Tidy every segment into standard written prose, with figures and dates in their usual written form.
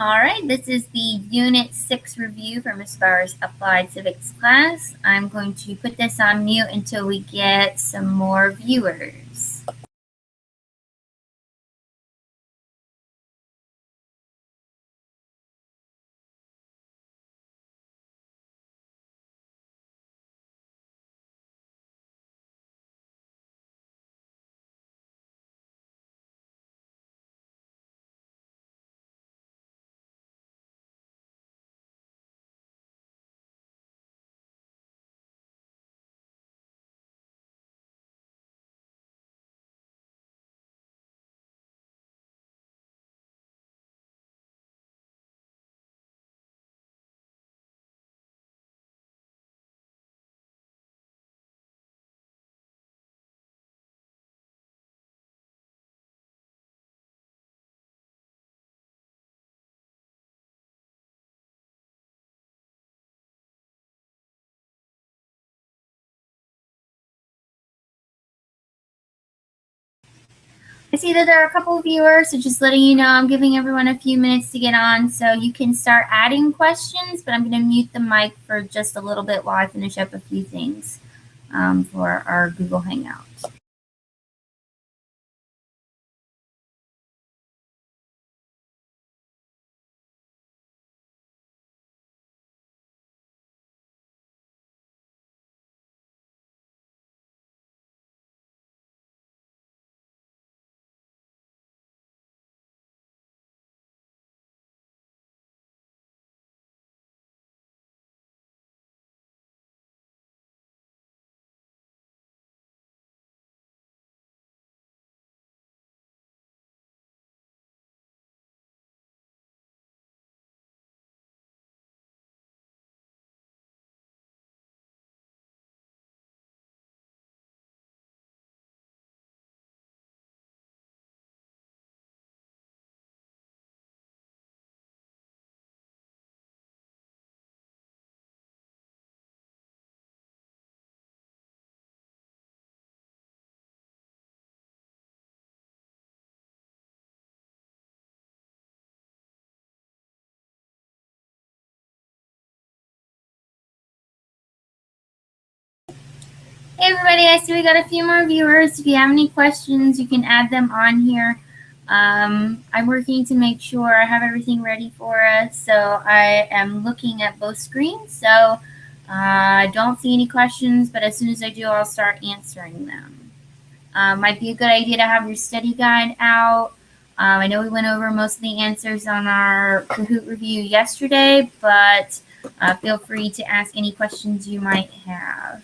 All right, this is the Unit 6 review from Aspara's Applied Civics class. I'm going to put this on mute until we get some more viewers. I see that there are a couple of viewers, so just letting you know I'm giving everyone a few minutes to get on so you can start adding questions, but I'm going to mute the mic for just a little bit while I finish up a few things for our Google Hangout. Hey everybody, I see we got a few more viewers. If you have any questions, you can add them on here. I'm working to make sure I have everything ready for us, so I am looking at both screens. So I don't see any questions, but as soon as I do, I'll start answering them. Might be a good idea to have your study guide out. I know we went over most of the answers on our Kahoot review yesterday, but feel free to ask any questions you might have.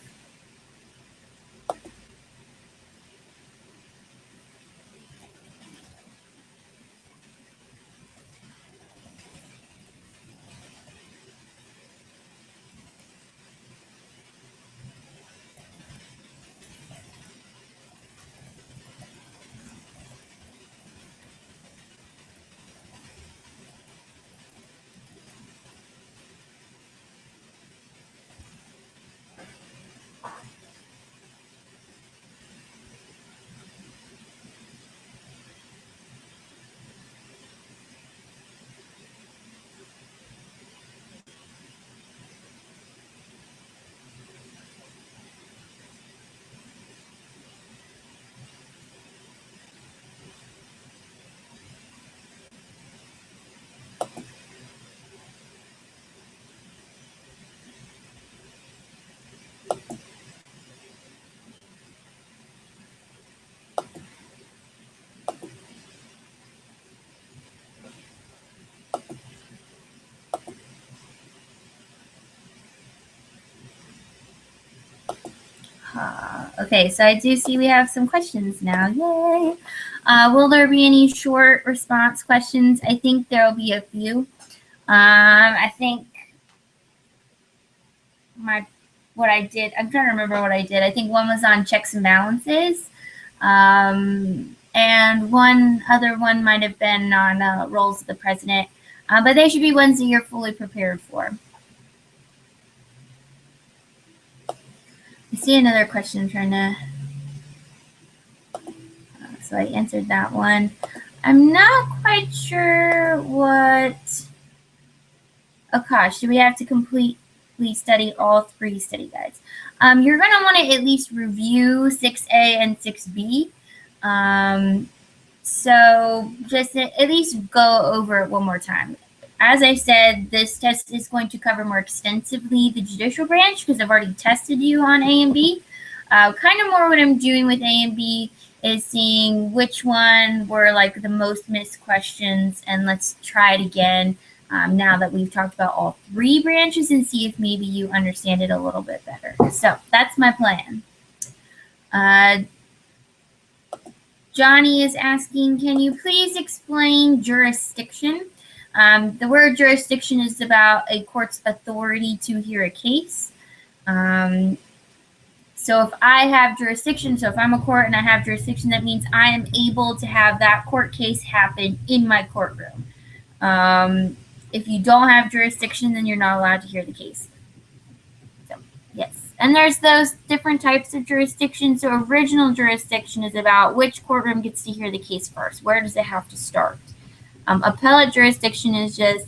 Okay, so I do see we have some questions now. Yay! Will there be any short response questions? I think there will be a few. I think what I did, I'm trying to remember what I did. I think one was on checks and balances. And one other one might have been on roles of the president. But they should be ones that you're fully prepared for. I see another question I'm trying to. So I answered that one. I'm not quite sure what Akash, do we have to completely study all 3 study guides? You're going to want to at least review 6A and 6B. So just at least go over it one more time. As I said, this test is going to cover more extensively the judicial branch because I've already tested you on A and B. Kind of more what I'm doing with A and B is seeing which one were like the most missed questions, and let's try it again now that we've talked about all 3 branches and see if maybe you understand it a little bit better. So that's my plan. Johnny is asking, can you please explain jurisdiction? The word jurisdiction is about a court's authority to hear a case. So if I have jurisdiction, so if I'm a court and I have jurisdiction, that means I am able to have that court case happen in my courtroom. If you don't have jurisdiction, then you're not allowed to hear the case. So, yes. And there's those different types of jurisdiction. So original jurisdiction is about which courtroom gets to hear the case first. Where does it have to start? Appellate jurisdiction is just,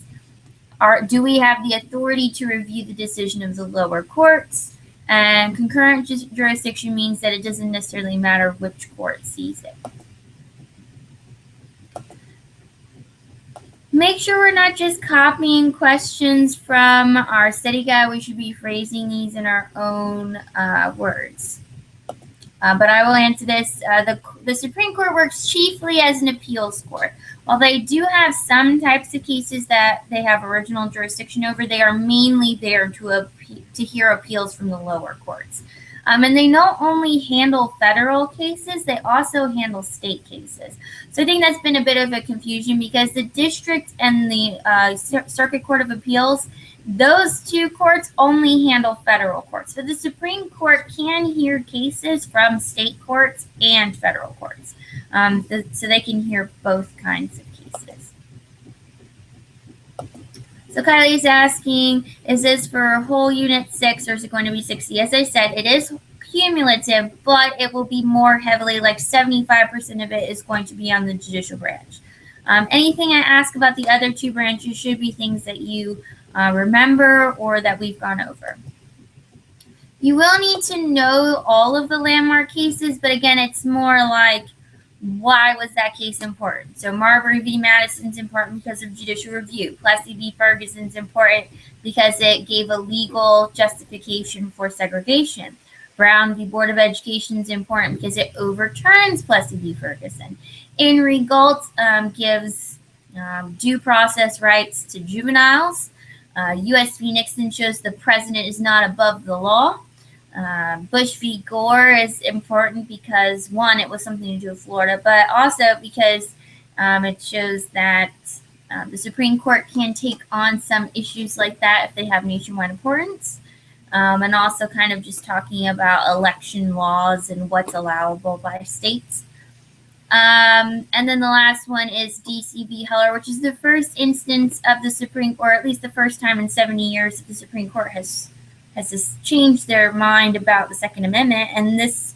do we have the authority to review the decision of the lower courts? And concurrent jurisdiction means that it doesn't necessarily matter which court sees it. Make sure we're not just copying questions from our study guide. We should be phrasing these in our own words. But I will answer this. The Supreme Court works chiefly as an appeals court. While they do have some types of cases that they have original jurisdiction over, they are mainly there to hear appeals from the lower courts. And they not only handle federal cases, they also handle state cases. So I think that's been a bit of a confusion because the district and the Circuit Court of Appeals, those 2 courts only handle federal courts. So the Supreme Court can hear cases from state courts and federal courts. So they can hear both kinds of cases. So Kylie's asking, is this for whole Unit 6 or is it going to be 60? As I said, it is cumulative, but it will be more heavily, like 75% of it is going to be on the judicial branch. Anything I ask about the other 2 branches should be things that you remember or that we've gone over. You will need to know all of the landmark cases, but again, it's more like, why was that case important? So Marbury v. Madison's important because of judicial review. Plessy v. Ferguson's important because it gave a legal justification for segregation. Brown v. Board of Education is important because it overturns Plessy v. Ferguson. Henry Galt gives due process rights to juveniles. U.S. v. Nixon shows the president is not above the law. Bush v. Gore is important because, one, it was something to do with Florida, but also because it shows that the Supreme Court can take on some issues like that if they have nationwide importance. And also kind of just talking about election laws and what's allowable by states. And then the last one is D.C. v. Heller, which is the first instance of the Supreme Court, or at least the first time in 70 years that the Supreme Court has changed their mind about the Second Amendment. And this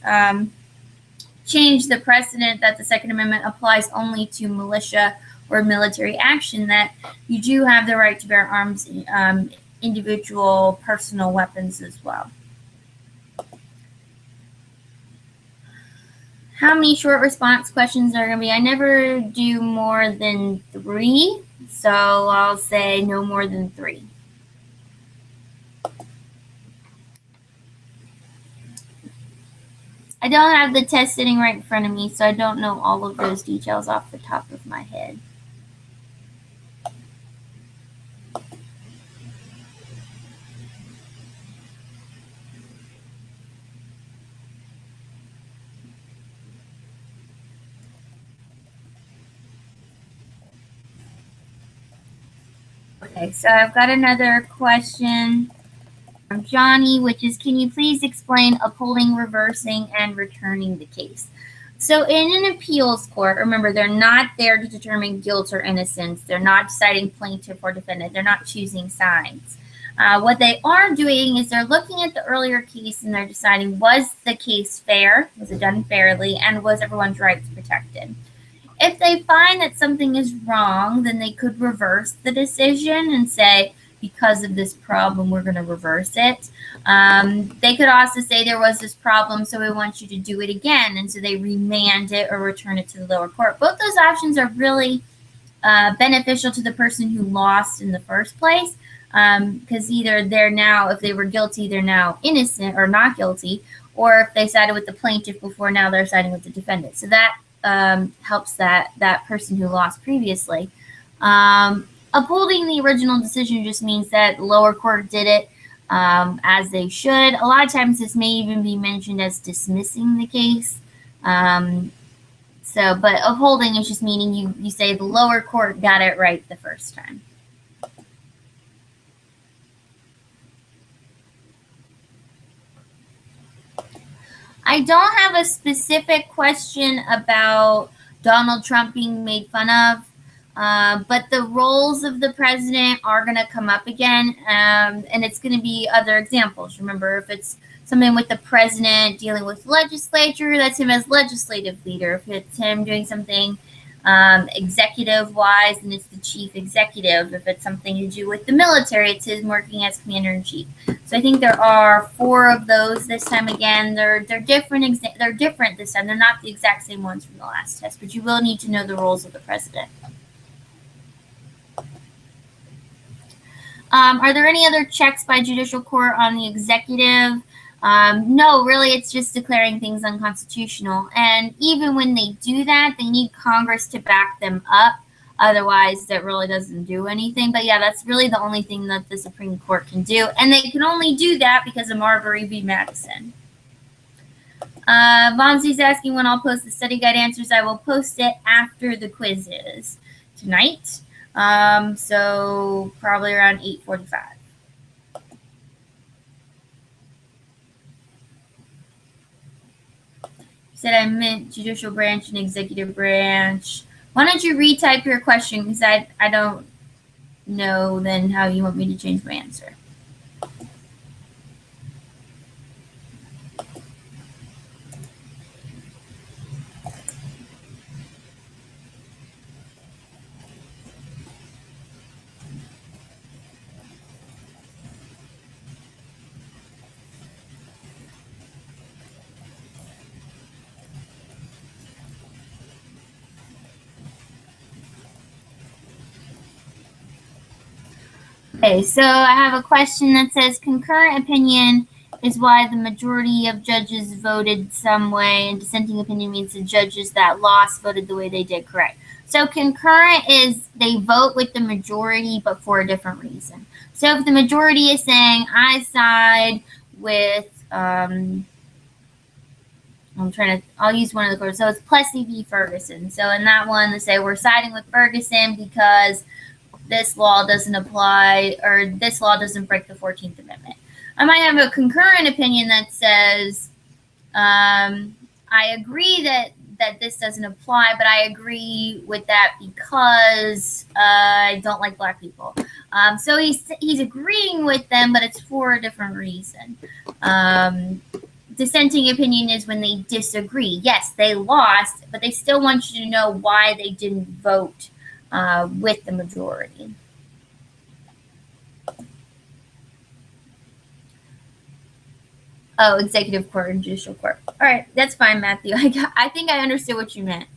changed the precedent that the Second Amendment applies only to militia or military action, that you do have the right to bear arms, individual personal weapons as well. How many short response questions are going to be? I never do more than 3, so I'll say no more than 3. I don't have the test sitting right in front of me, so I don't know all of those details off the top of my head. Okay, so I've got another question from Johnny, which is, can you please explain upholding, reversing, and returning the case? So in an appeals court, remember, they're not there to determine guilt or innocence. They're not deciding plaintiff or defendant. They're not choosing sides. What they are doing is they're looking at the earlier case and they're deciding, was the case fair? Was it done fairly? And was everyone's rights protected? If they find that something is wrong, then they could reverse the decision and say, because of this problem, we're going to reverse it. They could also say there was this problem, so we want you to do it again. And so they remand it or return it to the lower court. Both those options are really beneficial to the person who lost in the first place, because either they're now, if they were guilty, they're now innocent or not guilty, or if they sided with the plaintiff before, now they're siding with the defendant. So that helps that person who lost previously. Upholding the original decision just means that the lower court did it as they should. A lot of times this may even be mentioned as dismissing the case. But upholding is just meaning you say the lower court got it right the first time. I don't have a specific question about Donald Trump being made fun of, but the roles of the president are going to come up again, and it's going to be other examples. Remember, if it's something with the president dealing with legislature, that's him as legislative leader. If it's him doing something executive-wise, then it's the chief executive. If it's something to do with the military, it's him working as commander-in-chief. So I think there are 4 of those this time again. They're different. They're different this time. They're not the exact same ones from the last test, but you will need to know the roles of the president. Are there any other checks by judicial court on the executive? No, really, it's just declaring things unconstitutional. And even when they do that, they need Congress to back them up. Otherwise, that really doesn't do anything. But yeah, that's really the only thing that the Supreme Court can do. And they can only do that because of Marbury v. Madison. Bonzi's asking when I'll post the study guide answers. I will post it after the quizzes tonight. So probably around 8:45. Said I meant judicial branch and executive branch. Why don't you retype your question, because I don't know then how you want me to change my answer. Okay, so I have a question that says concurrent opinion is why the majority of judges voted some way, and dissenting opinion means the judges that lost voted the way they did. Correct. So concurrent is they vote with the majority, but for a different reason. So if the majority is saying I side with, I'll use one of the courts. So it's Plessy v. Ferguson. So in that one, they say we're siding with Ferguson because this law doesn't apply, or this law doesn't break the 14th Amendment. I might have a concurrent opinion that says, I agree that this doesn't apply, but I agree with that because I don't like black people. So he's agreeing with them, but it's for a different reason. Dissenting opinion is when they disagree. Yes, they lost, but they still want you to know why they didn't vote with the majority. Oh, executive court and judicial court. All right, that's fine, Matthew. I think I understood what you meant.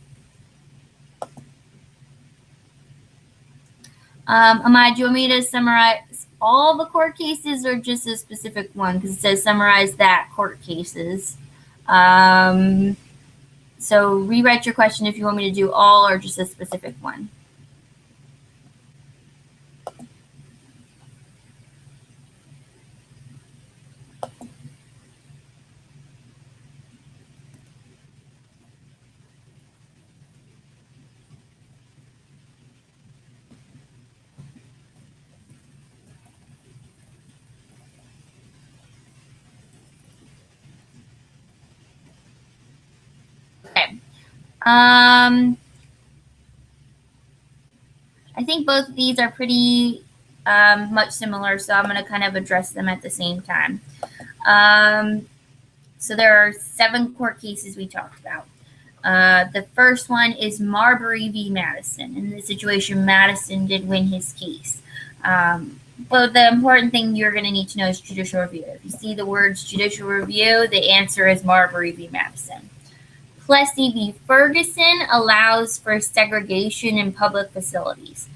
Amai, do you want me to summarize all the court cases or just a specific one? Because it says summarize that court cases. So rewrite your question if you want me to do all or just a specific one. Okay. I think both of these are pretty much similar, so I'm going to kind of address them at the same time. So there are 7 court cases we talked about. The first one is Marbury v. Madison. In this situation, Madison did win his case. but the important thing you're going to need to know is judicial review. If you see the words judicial review, the answer is Marbury v. Madison. Plessy v. Ferguson allows for segregation in public facilities,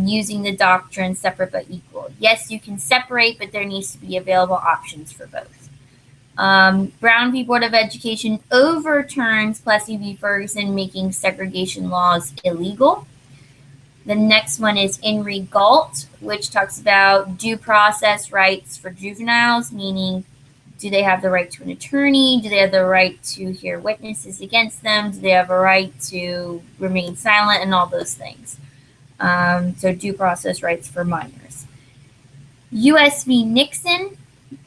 using the doctrine separate but equal. Yes, you can separate, but there needs to be available options for both. Brown v. Board of Education overturns Plessy v. Ferguson, making segregation laws illegal. The next one is In re Galt, which talks about due process rights for juveniles, meaning do they have the right to an attorney? Do they have the right to hear witnesses against them? Do they have a right to remain silent, and all those things? So due process rights for minors. U.S. v. Nixon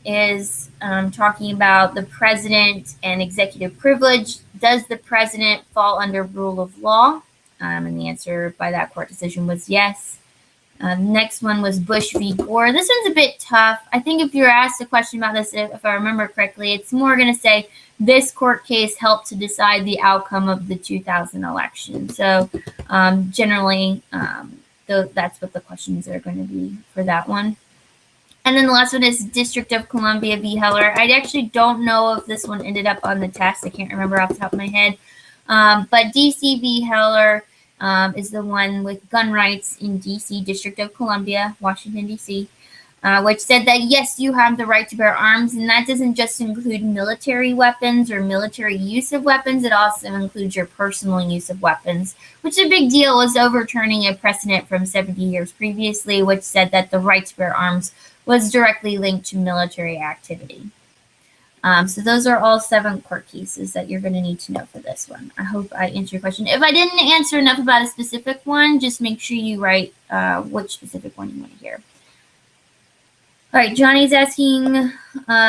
is talking about the president and executive privilege. Does the president fall under rule of law? And the answer by that court decision was yes. Next one was Bush v. Gore. This one's a bit tough. I think if you're asked a question about this, if I remember correctly, it's more going to say this court case helped to decide the outcome of the 2000 election. So generally, that's what the questions are going to be for that one. And then the last one is District of Columbia v. Heller. I actually don't know if this one ended up on the test. I can't remember off the top of my head. But DC v. Heller is the one with gun rights in DC, District of Columbia, Washington, D.C., which said that, yes, you have the right to bear arms, and that doesn't just include military weapons or military use of weapons. It also includes your personal use of weapons, which is a big deal. Was overturning a precedent from 70 years previously, which said that the right to bear arms was directly linked to military activity. So those are all 7 court cases that you're going to need to know for this one. I hope I answered your question. If I didn't answer enough about a specific one, just make sure you write which specific one you want to hear. All right, Johnny's asking,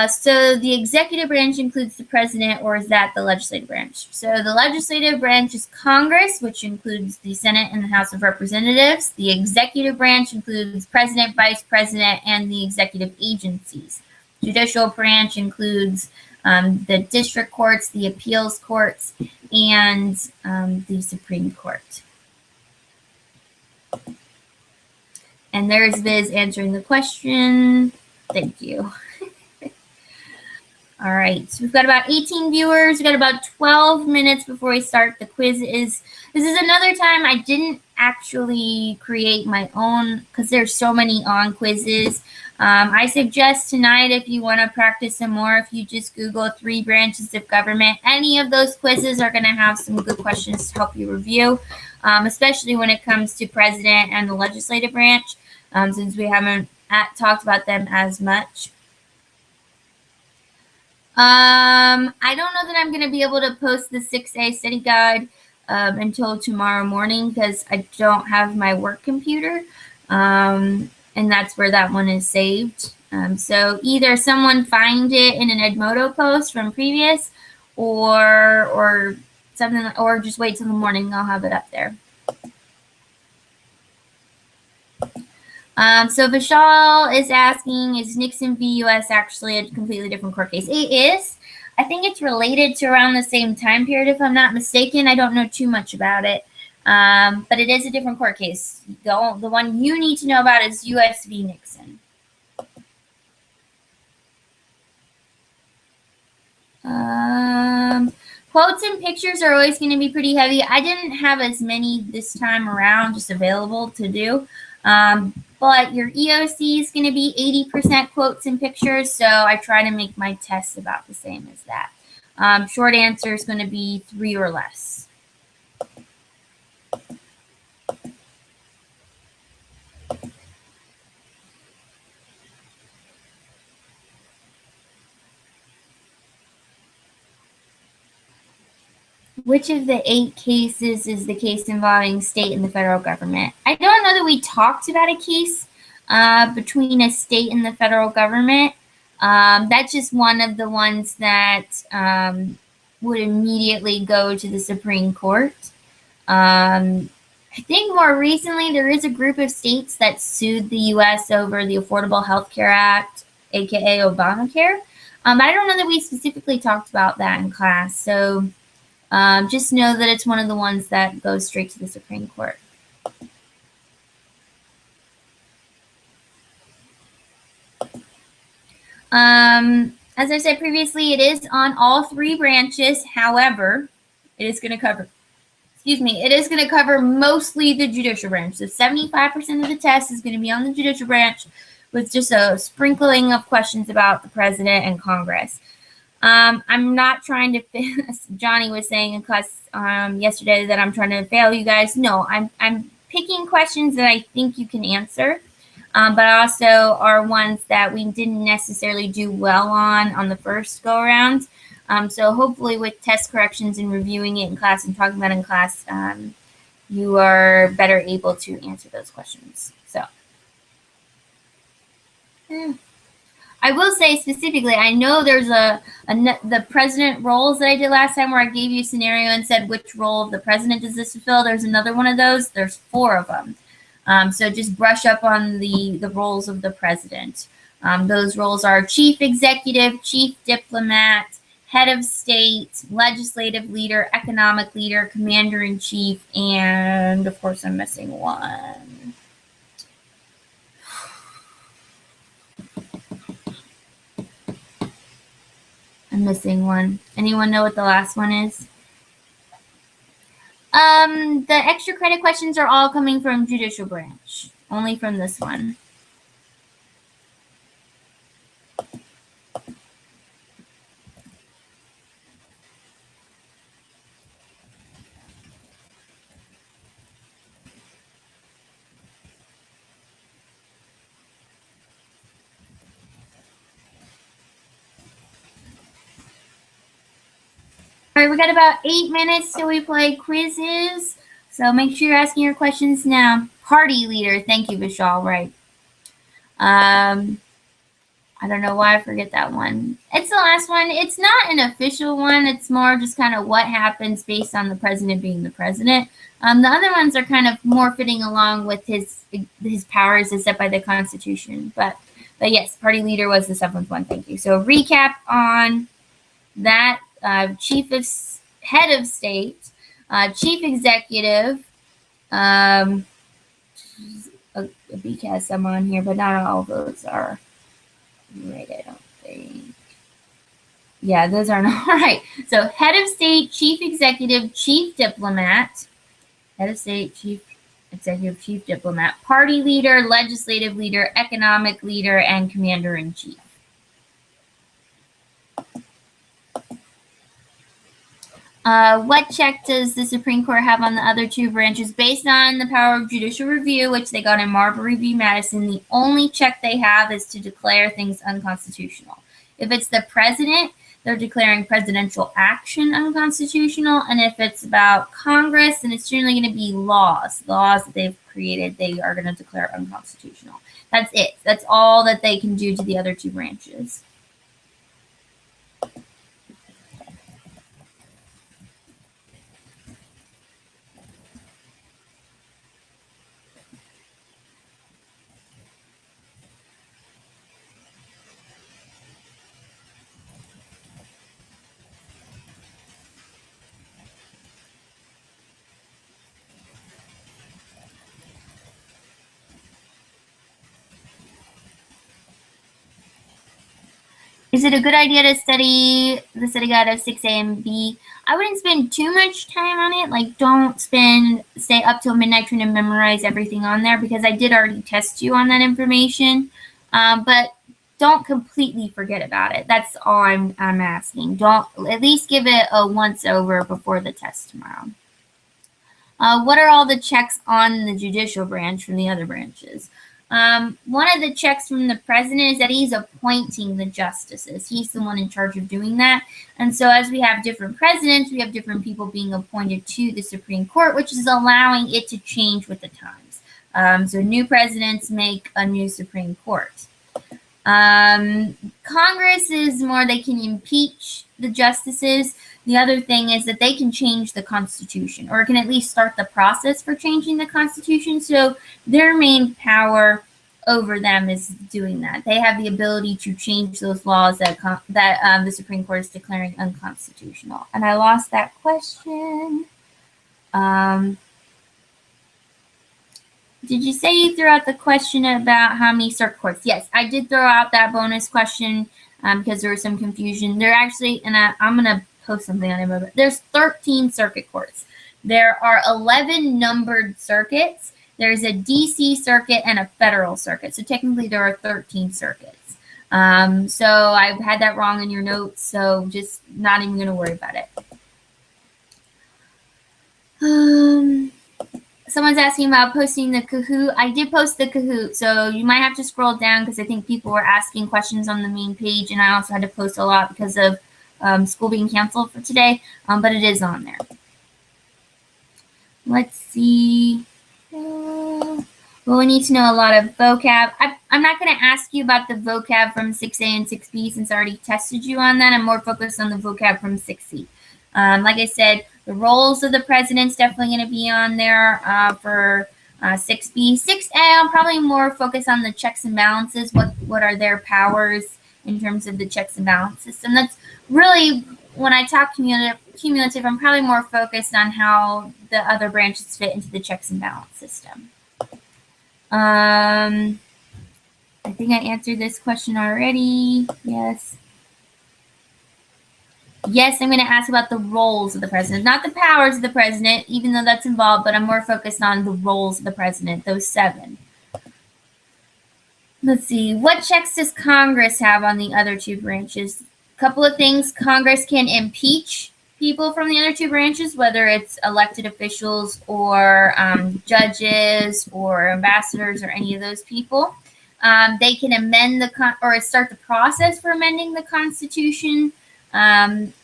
so the executive branch includes the president, or is that the legislative branch? So the legislative branch is Congress, which includes the Senate and the House of Representatives. The executive branch includes president, vice president, and the executive agencies. Judicial branch includes the district courts, the appeals courts, and the Supreme Court. And there's Viz answering the question. Thank you. All right, so we've got about 18 viewers. We've got about 12 minutes before we start. The quiz this is another time I didn't actually create my own because there's so many on quizzes. I suggest tonight, if you want to practice some more, if you just Google 3 branches of government, any of those quizzes are going to have some good questions to help you review, especially when it comes to president and the legislative branch, since we haven't talked about them as much. I don't know that I'm going to be able to post the 6A study guide until tomorrow morning because I don't have my work computer, and that's where that one is saved. So either someone find it in an Edmodo post from previous, or something, or just wait till the morning. I'll have it up there. So Vishal is asking, is Nixon v. U.S. actually a completely different court case? It is. I think it's related to around the same time period, if I'm not mistaken. I don't know too much about it, but it is a different court case. The one you need to know about is U.S. v. Nixon. Quotes and pictures are always going to be pretty heavy. I didn't have as many this time around just available to do. But your EOC is going to be 80% quotes and pictures, so I try to make my tests about the same as that. Short answer is going to be 3 or less. Which of the 8 cases is the case involving state and the federal government? I don't know that we talked about a case between a state and the federal government. That's just one of the ones that would immediately go to the Supreme Court. I think more recently there is a group of states that sued the U.S. over the Affordable Health Care Act, aka Obamacare. I don't know that we specifically talked about that in class, so just know that it's one of the ones that goes straight to the Supreme Court. As I said previously, it is on all three branches. However, it is going to cover, it is going to cover mostly the judicial branch. So 75% of the test is going to be on the judicial branch with just a sprinkling of questions about the president and Congress. I'm not trying to, Johnny was saying in class yesterday that I'm trying to fail you guys. No, I'm picking questions that I think you can answer. But also are ones that we didn't necessarily do well on the first go around. So hopefully with test corrections and reviewing it in class and talking about it in class, you are better able to answer those questions. So I will say specifically, I know there's the president roles that I did last time where I gave you a scenario and said which role of the president does this fulfill. There's another one of those. There's 4 of them. So just brush up on the roles of the president. Those roles are chief executive, chief diplomat, head of state, legislative leader, economic leader, commander-in-chief, and of course I'm missing one. I'm missing one. Anyone know what the last one is? The extra credit questions are all coming from judicial branch, only from this one. All right, we got about 8 minutes till we play quizzes. So make sure you're asking your questions now. Party leader. Thank you, Vishal. Right. I don't know why I forget that one. It's the last one. It's not an official one. It's more just kind of what happens based on the president being the president. The other ones are kind of more fitting along with his powers as set by the Constitution. But yes, party leader was the 7th one. Thank you. So recap on that. Head of state, chief executive. A BC has some on here, but not all of those are right, I don't think. Yeah, those aren't all right. So head of state, chief executive, chief diplomat. Head of state, chief executive, chief diplomat, party leader, legislative leader, economic leader, and commander-in-chief. What check does the Supreme Court have on the other 2 branches? Based on the power of judicial review, which they got in Marbury v. Madison, the only check they have is to declare things unconstitutional. If it's the president, they're declaring presidential action unconstitutional. And if it's about Congress, then it's generally going to be laws that they've created, they are going to declare unconstitutional. That's it. That's all that they can do to the other 2 branches. Is it a good idea to study the study guide of 6A and B? I wouldn't spend too much time on it. Like, don't stay up till midnight trying to memorize everything on there, because I did already test you on that information. But don't completely forget about it. That's all I'm asking. Don't, at least give it a once over before the test tomorrow. What are all the checks on the judicial branch from the other branches? One of the checks from the president is that he's appointing the justices. He's the one in charge of doing that. And so as we have different presidents, we have different people being appointed to the Supreme Court, which is allowing it to change with the times. So new presidents make a new Supreme Court. Congress is more, they can impeach the justices. The other thing is that they can change the Constitution, or can at least start the process for changing the Constitution. So their main power over them is doing that. They have the ability to change those laws that the Supreme Court is declaring unconstitutional. And I lost that question. Did you say you threw out the question about how many circuit courts? Yes, I did throw out that bonus question because there was some confusion. There actually, and I'm going to post something on it, there's 13 circuit courts. There are 11 numbered circuits. There's a DC circuit and a federal circuit. So technically there are 13 circuits. So I've had that wrong in your notes, so just not even going to worry about it. Someone's asking about posting the Kahoot. I did post the Kahoot, so you might have to scroll down because I think people were asking questions on the main page, and I also had to post a lot because of school being canceled for today, but it is on there. Let's see. Well, we need to know a lot of vocab. I'm not going to ask you about the vocab from 6A and 6B since I already tested you on that. I'm more focused on the vocab from 6C. Like I said, the roles of the president's definitely going to be on there for 6B. 6A, I'll probably more focus on the checks and balances. What are their powers in terms of the checks and balance system? That's really, when I talk cumulative, I'm probably more focused on how the other branches fit into the checks and balance system. I think I answered this question already. Yes. Yes, I'm going to ask about the roles of the president, not the powers of the president, even though that's involved, but I'm more focused on the roles of the president, those 7. Let's see. What checks does Congress have on the other 2 branches? A couple of things. Congress can impeach people from the other 2 branches, whether it's elected officials or judges or ambassadors or any of those people. They can amend or start the process for amending the Constitution.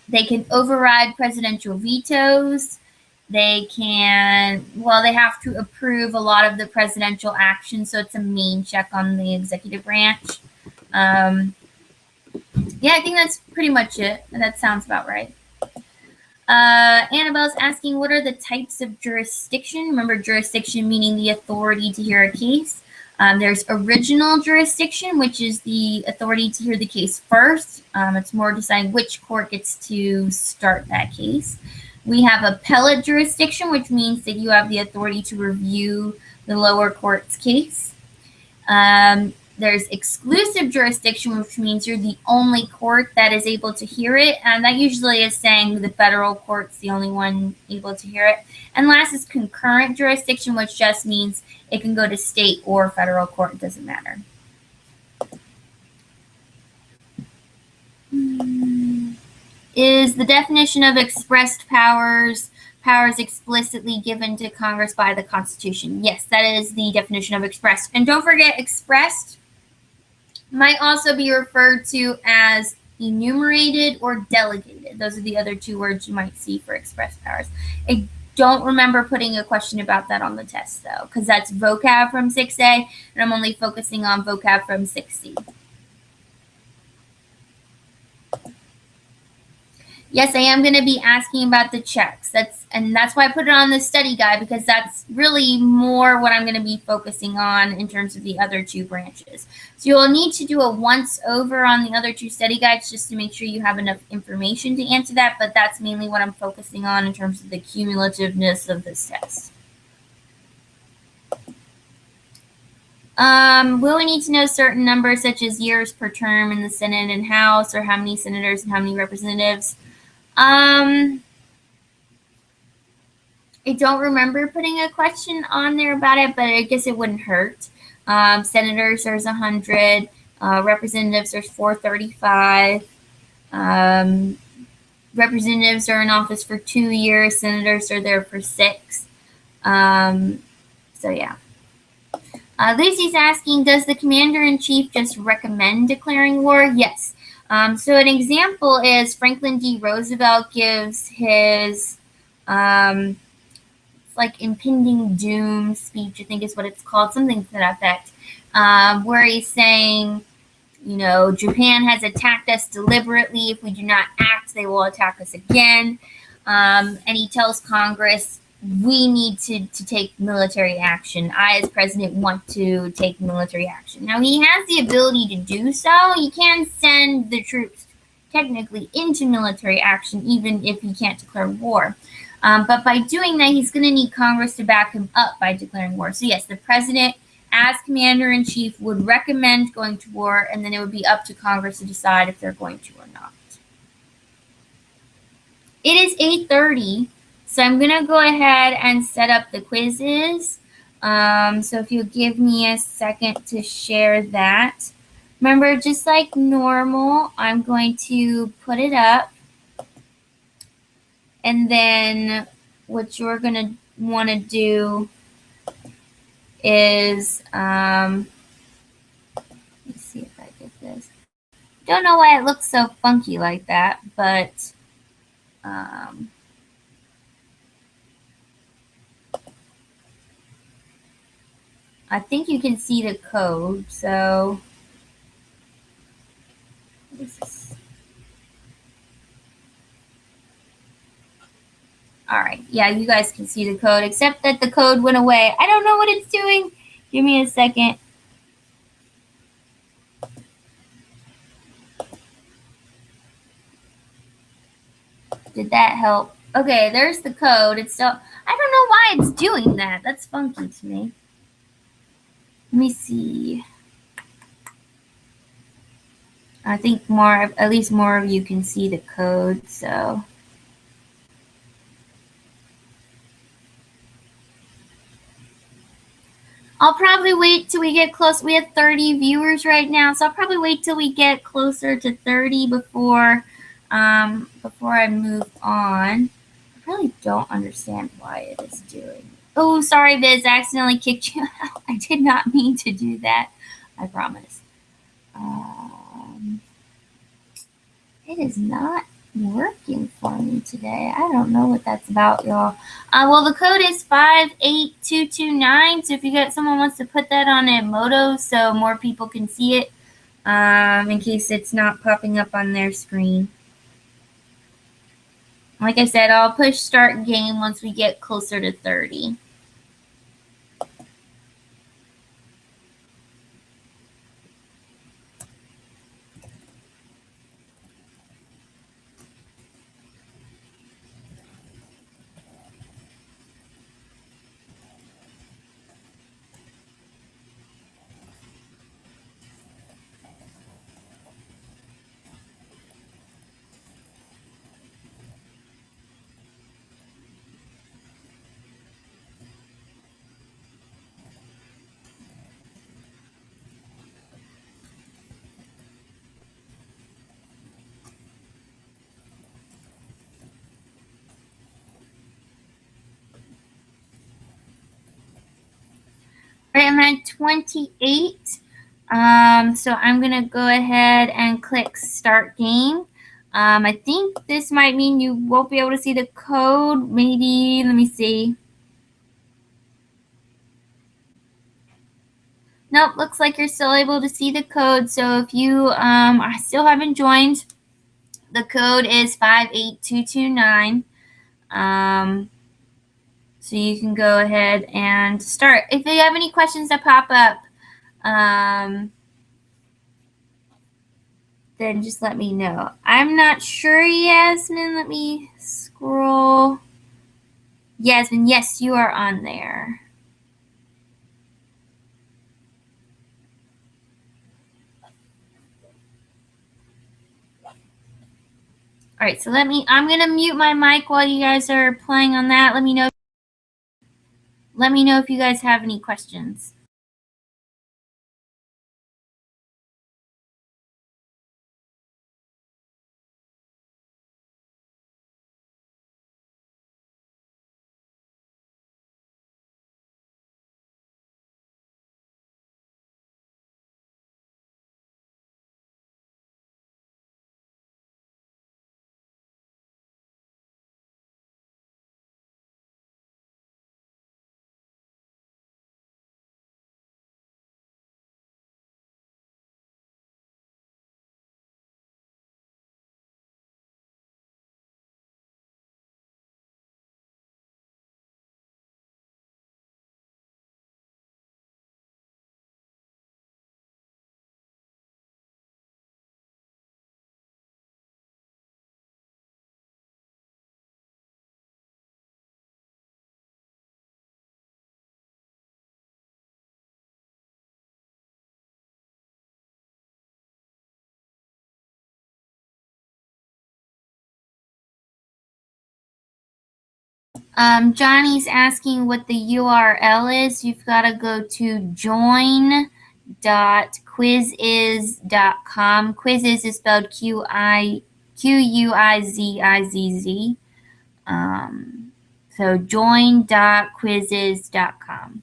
They can override presidential vetoes. They can, they have to approve a lot of the presidential action, so it's a main check on the executive branch. Yeah, I think that's pretty much it. That sounds about right. Annabelle's asking, what are the types of jurisdiction? Remember, jurisdiction meaning the authority to hear a case. There's original jurisdiction, which is the authority to hear the case first. It's more deciding which court gets to start that case. We have appellate jurisdiction, which means that you have the authority to review the lower court's case. There's exclusive jurisdiction, which means you're the only court that is able to hear it. And that usually is saying the federal court's the only one able to hear it. And last is concurrent jurisdiction, which just means it can go to state or federal court. It doesn't matter. Is the definition of expressed powers explicitly given to Congress by the Constitution? Yes, that is the definition of expressed. And don't forget, expressed might also be referred to as enumerated or delegated. Those are the other 2 words you might see for expressed powers. I don't remember putting a question about that on the test, though, because that's vocab from 6A, and I'm only focusing on vocab from 6C. Yes, I am going to be asking about the checks. That's why I put it on the study guide, because that's really more what I'm going to be focusing on in terms of the other 2 branches. So you'll need to do a once over on the other 2 study guides just to make sure you have enough information to answer that, but that's mainly what I'm focusing on in terms of the cumulativeness of this test. Will we need to know certain numbers such as years per term in the Senate and House, or how many senators and how many representatives? I don't remember putting a question on there about it, but I guess it wouldn't hurt. Senators, there's 100. Representatives, there's 435. Representatives are in office for 2 years. Senators are there for 6. So yeah. Lucy's asking, does the commander-in-chief just recommend declaring war? Yes. So an example is Franklin D. Roosevelt gives his like impending doom speech, I think is what it's called, something to that effect, where he's saying, Japan has attacked us deliberately. If we do not act, they will attack us again. And he tells Congress, we need to take military action. I, as president, want to take military action. Now, he has the ability to do so. He can send the troops technically into military action, even if he can't declare war. But by doing that, he's going to need Congress to back him up by declaring war. So yes, the president, as commander-in-chief, would recommend going to war, and then it would be up to Congress to decide if they're going to or not. It is 8:30, so I'm going to go ahead and set up the quizzes. So if you'll give me a second to share that. Remember, just like normal, I'm going to put it up. And then what you're going to want to do is, let me see if I get this. Don't know why it looks so funky like that, but I think you can see the code. So what is this? All right, yeah, you guys can see the code, except that the code went away. I don't know what it's doing. Give me a second. Did that help? Okay, there's the code. It's still, I don't know why it's doing that. That's funky to me. Let me see. I think at least more of you can see the code, so. I'll probably wait till we get close. We have 30 viewers right now, so I'll probably wait till we get closer to 30 before I move on. I really don't understand why it is doing. Oh, sorry, Viz, I accidentally kicked you out. I did not mean to do that. I promise. It is not working for me today. I don't know what that's about, y'all. Well, the code is 58229. So if you got someone wants to put that on a Moto so more people can see it, in case it's not popping up on their screen. Like I said, I'll push start game once we get closer to 30. All right, I'm at 28. So I'm going to go ahead and click start game. I think this might mean you won't be able to see the code. Maybe, let me see. Nope, looks like you're still able to see the code. So if you still haven't joined, the code is 58229. So you can go ahead and start. If you have any questions that pop up, then just let me know. I'm not sure, Yasmin. Let me scroll. Yasmin, yes, you are on there. All right, so I'm going to mute my mic while you guys are playing on that. Let me know if you guys have any questions. Johnny's asking what the URL is. You've got to go to join.quizizz.com. Quizzizz is spelled Quizizz. So join.quizizz.com.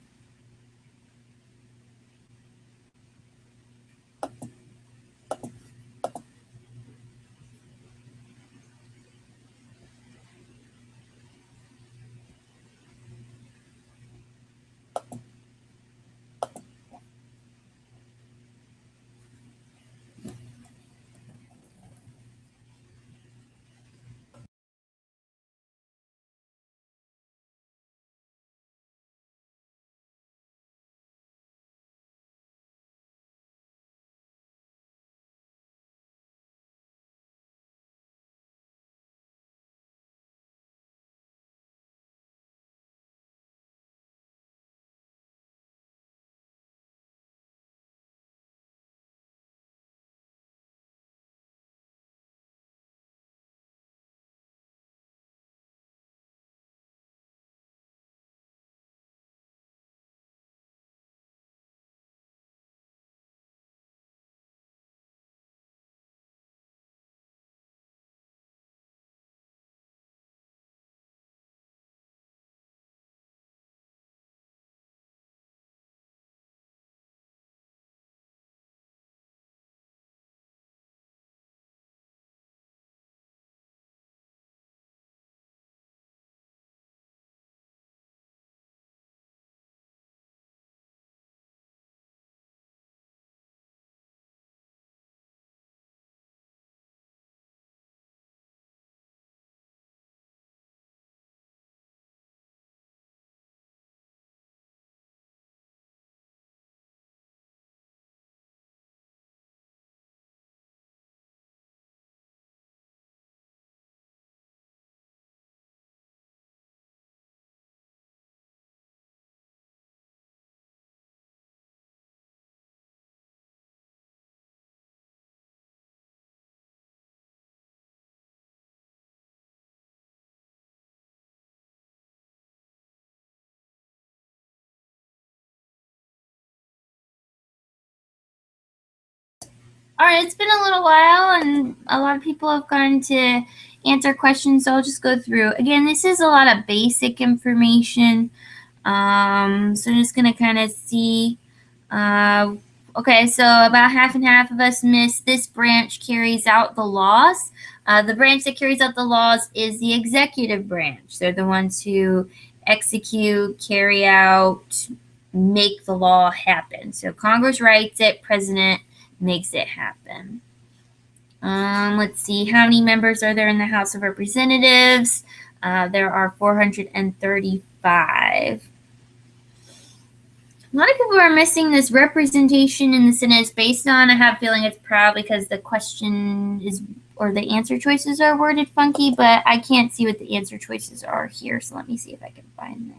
All right, it's been a little while and a lot of people have gone to answer questions, so I'll just go through. Again, this is a lot of basic information. So I'm just going to kind of see. Okay, so about half and half of us missed this branch carries out the laws. The branch that carries out the laws is the executive branch. They're the ones who execute, carry out, make the law happen. So Congress writes it, President makes it happen. Let's see, how many members are there in the House of Representatives? There are 435. A lot of people are missing this representation in the Senate is based on. I have a feeling it's probably because the question is, or the answer choices are worded funky, but I can't see what the answer choices are here. So let me see if I can find that.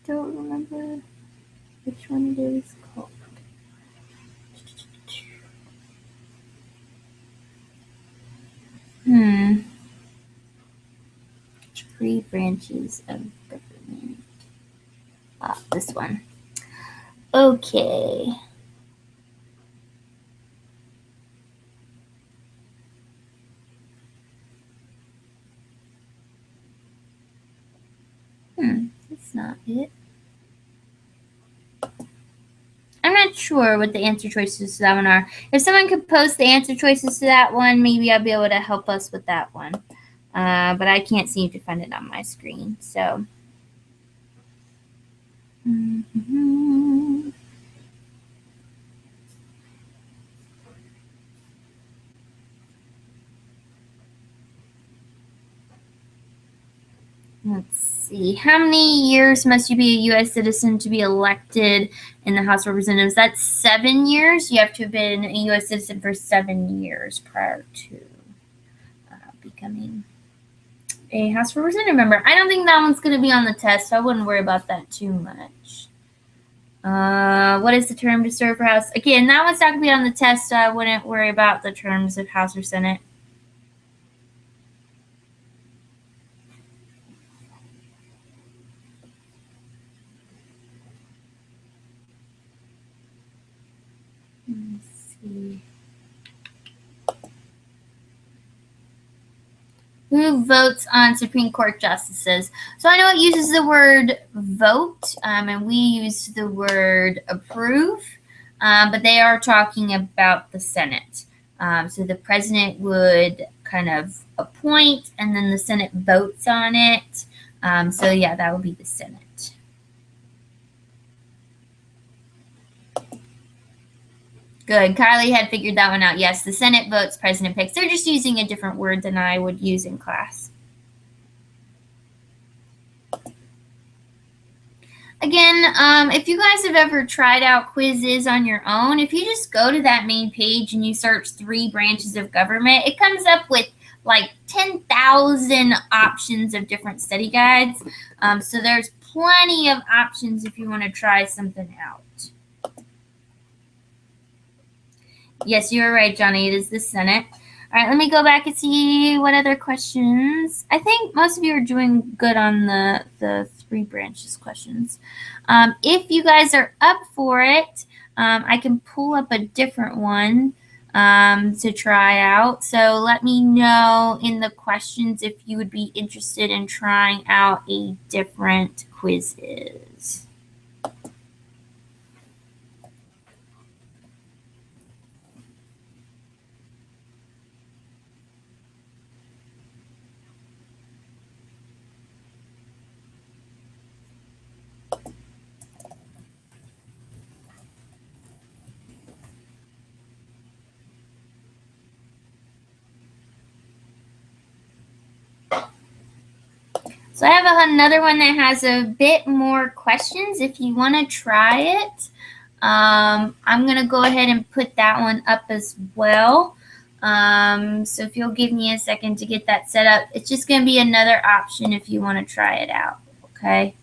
Don't remember which one it is called. Three branches of government. This one. Okay. That's not it. I'm not sure what the answer choices to that one are. If someone could post the answer choices to that one, maybe I'll be able to help us with that one. But I can't seem to find it on my screen. So. Let's see. How many years must you be a U.S. citizen to be elected in the House of Representatives? That's 7 years. You have to have been a U.S. citizen for 7 years prior to becoming a House of Representative member. I don't think that one's going to be on the test, so I wouldn't worry about that too much. What is the term to serve for House? Again, that one's not going to be on the test, so I wouldn't worry about the terms of House or Senate. Let's see. Who votes on Supreme Court justices? So I know it uses the word vote, and we use the word approve, but they are talking about the Senate. So the president would kind of appoint, and then the Senate votes on it. So yeah, that would be the Senate. Good. Kylie had figured that one out. Yes, the Senate votes, president picks. They're just using a different word than I would use in class. Again, if you guys have ever tried out quizzes on your own, if you just go to that main page and you search 3 branches of government, it comes up with like 10,000 options of different study guides. So there's plenty of options if you want to try something out. Yes, you're right, Johnny. It is the Senate. All right, let me go back and see what other questions. I think most of you are doing good on the 3 branches questions. If you guys are up for it, I can pull up a different one to try out. So let me know in the questions if you would be interested in trying out a different quizzes. So I have another one that has a bit more questions if you want to try it. I'm going to go ahead and put that one up as well. So if you'll give me a second to get that set up, it's just going to be another option if you want to try it out. Okay.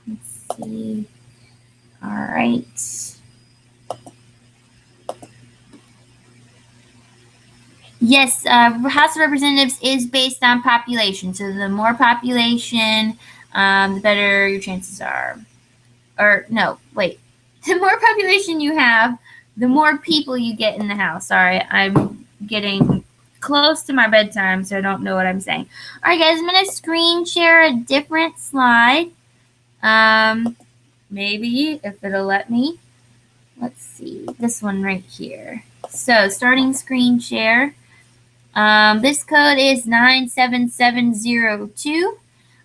Let's see. All right. Yes, House of Representatives is based on population. So the more population, the better your chances are. Or no, wait. The more population you have, the more people you get in the house. Sorry, I'm getting close to my bedtime, so I don't know what I'm saying. All right, guys, I'm going to screen share a different slide. Maybe, if it'll let me. Let's see, this one right here. So, starting screen share. This code is 97702.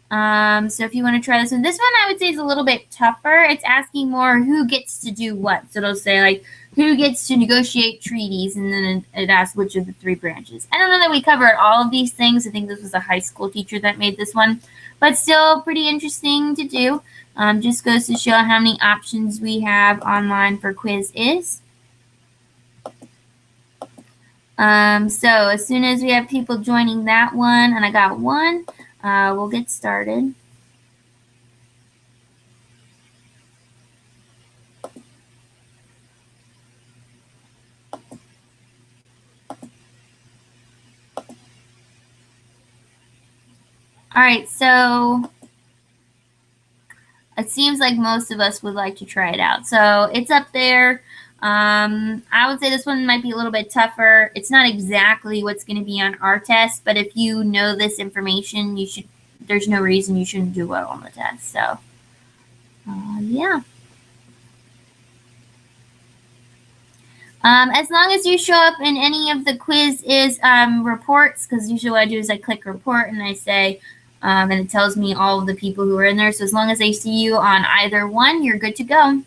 So if you want to try this one I would say is a little bit tougher. It's asking more who gets to do what. So it'll say like who gets to negotiate treaties, and then it asks which of the 3 branches. I don't know that we covered all of these things. I think this was a high school teacher that made this one, but still pretty interesting to do. Just goes to show how many options we have online for quiz is. So as soon as we have people joining that one, and I got one, we'll get started. All right, so it seems like most of us would like to try it out. So it's up there. I would say this one might be a little bit tougher. It's not exactly what's going to be on our test, but if you know this information, you should. There's no reason you shouldn't do well on the test. So, yeah. As long as you show up in any of the quiz is reports, because usually what I do is I click report and I say, and it tells me all of the people who are in there. So as long as I see you on either one, you're good to go.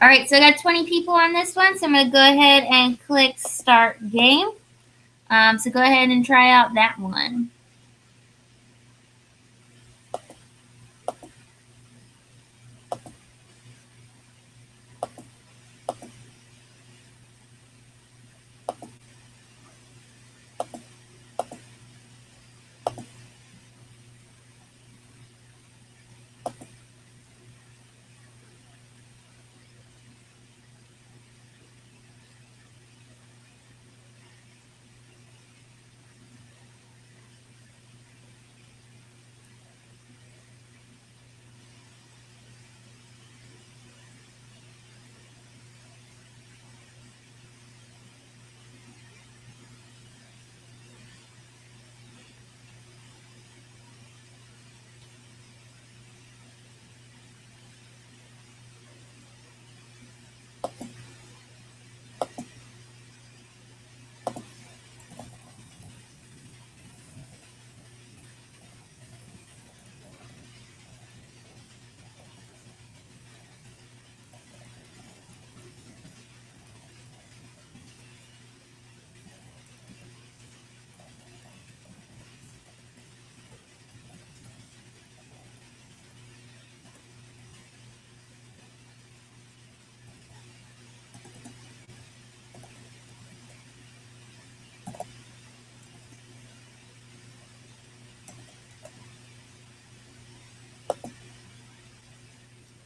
All right, so I got 20 people on this one, so I'm going to go ahead and click Start Game. So go ahead and try out that one.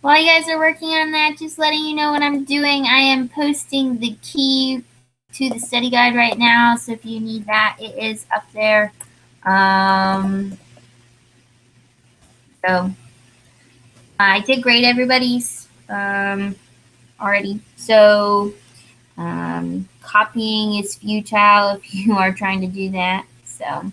While you guys are working on that, just letting you know what I'm doing. I am posting the key to the study guide right now, so if you need that, it is up there. So I did grade everybody's already. So copying is futile if you are trying to do that. So.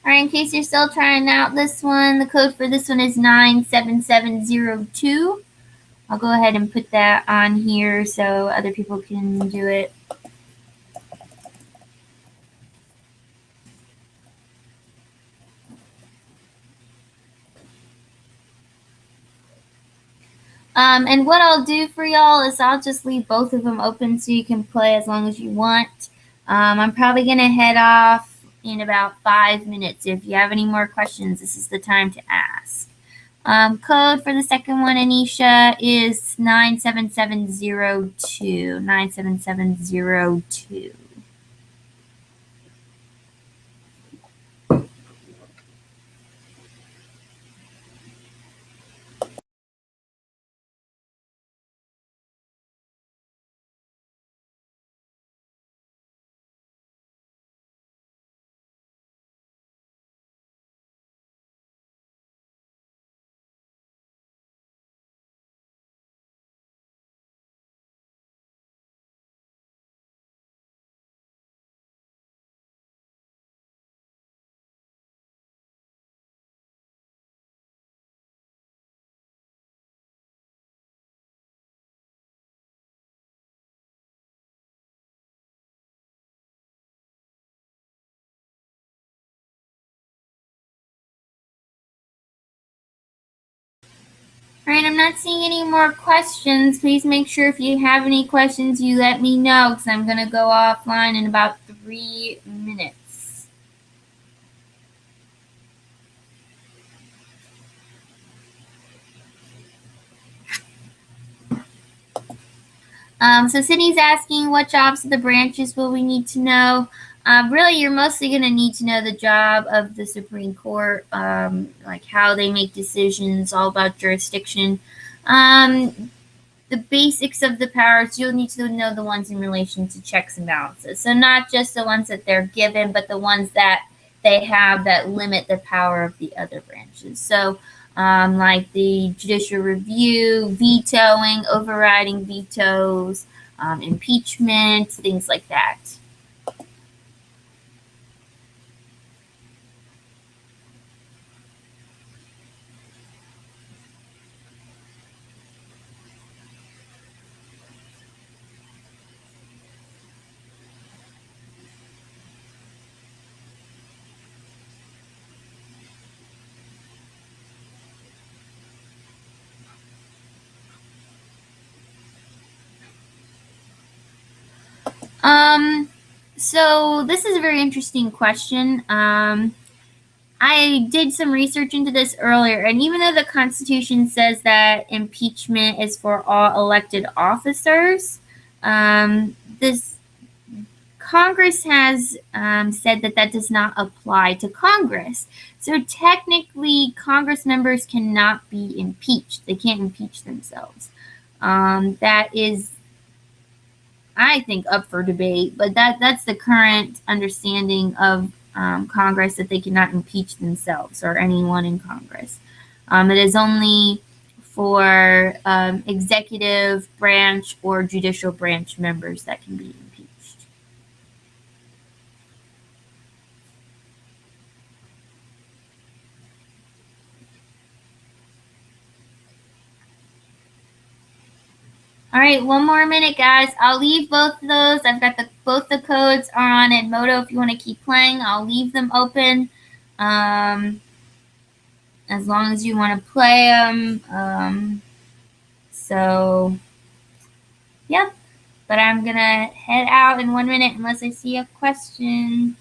All right, in case you're still trying out this one, the code for this one is 97702. I'll go ahead and put that on here so other people can do it. And what I'll do for y'all is I'll just leave both of them open so you can play as long as you want. I'm probably going to head off in about 5 minutes. If you have any more questions, this is the time to ask. Code for the second one, Anisha, is 97702. 97702. All right, I'm not seeing any more questions. Please make sure if you have any questions, you let me know because I'm going to go offline in about 3 minutes. So Sydney's asking what jobs of the branches will we need to know? Really, you're mostly going to need to know the job of the Supreme Court, like how they make decisions, all about jurisdiction. The basics of the powers, you'll need to know the ones in relation to checks and balances. So not just the ones that they're given, but the ones that they have that limit the power of the other branches. So like the judicial review, vetoing, overriding vetoes, impeachment, things like that. So this is a very interesting question. I did some research into this earlier, and even though the Constitution says that impeachment is for all elected officers, this Congress has said that that does not apply to Congress. So technically, Congress members cannot be impeached. They can't impeach themselves. That is, I think, up for debate, but that's the current understanding of Congress, that they cannot impeach themselves or anyone in Congress. It is only for executive branch or judicial branch members that can be impeached. All right, one more minute, guys. I'll leave both of those. I've got both the codes are on Edmodo. If you want to keep playing, I'll leave them open. As long as you want to play them. So, yep. But I'm going to head out in 1 minute unless I see a question.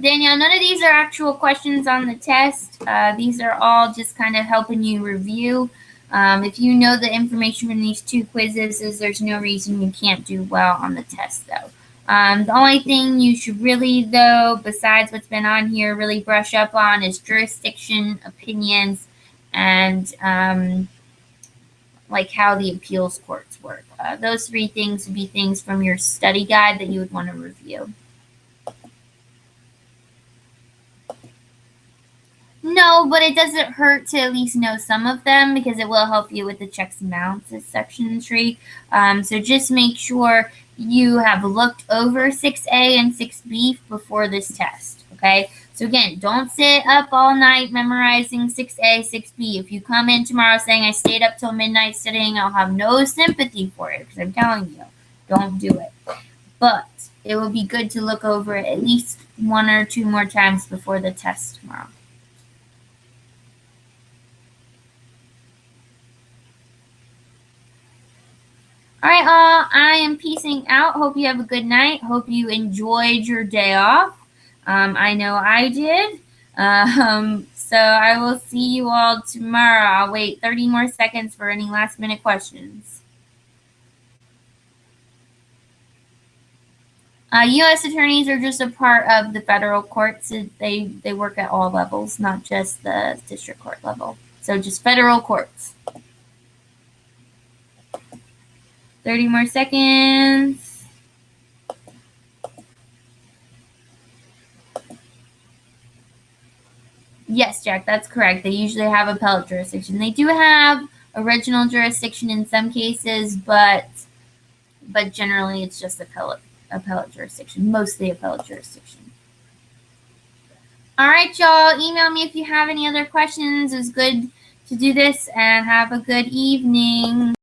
Danielle, none of these are actual questions on the test. These are all just kind of helping you review. If you know the information from these two quizzes, there's no reason you can't do well on the test, though. The only thing you should really, though, besides what's been on here, really brush up on is jurisdiction, opinions, and like how the appeals courts work. Those three things would be things from your study guide that you would want to review. No, but it doesn't hurt to at least know some of them because it will help you with the checks and balances section tree. So just make sure you have looked over 6A and 6B before this test, okay? So again, don't sit up all night memorizing 6A, 6B. If you come in tomorrow saying I stayed up till midnight studying, I'll have no sympathy for it because I'm telling you, don't do it. But it will be good to look over it at least 1 or 2 more times before the test tomorrow. All right, all. I am peacing out. Hope you have a good night. Hope you enjoyed your day off. I know I did. So I will see you all tomorrow. I'll wait 30 more seconds for any last minute questions. U.S. attorneys are just a part of the federal courts. They work at all levels, not just the district court level. So just federal courts. 30 more seconds. Yes, Jack, that's correct. They usually have appellate jurisdiction. They do have original jurisdiction in some cases, but generally it's just appellate jurisdiction, mostly appellate jurisdiction. All right, y'all. Email me if you have any other questions. It was good to do this, and have a good evening.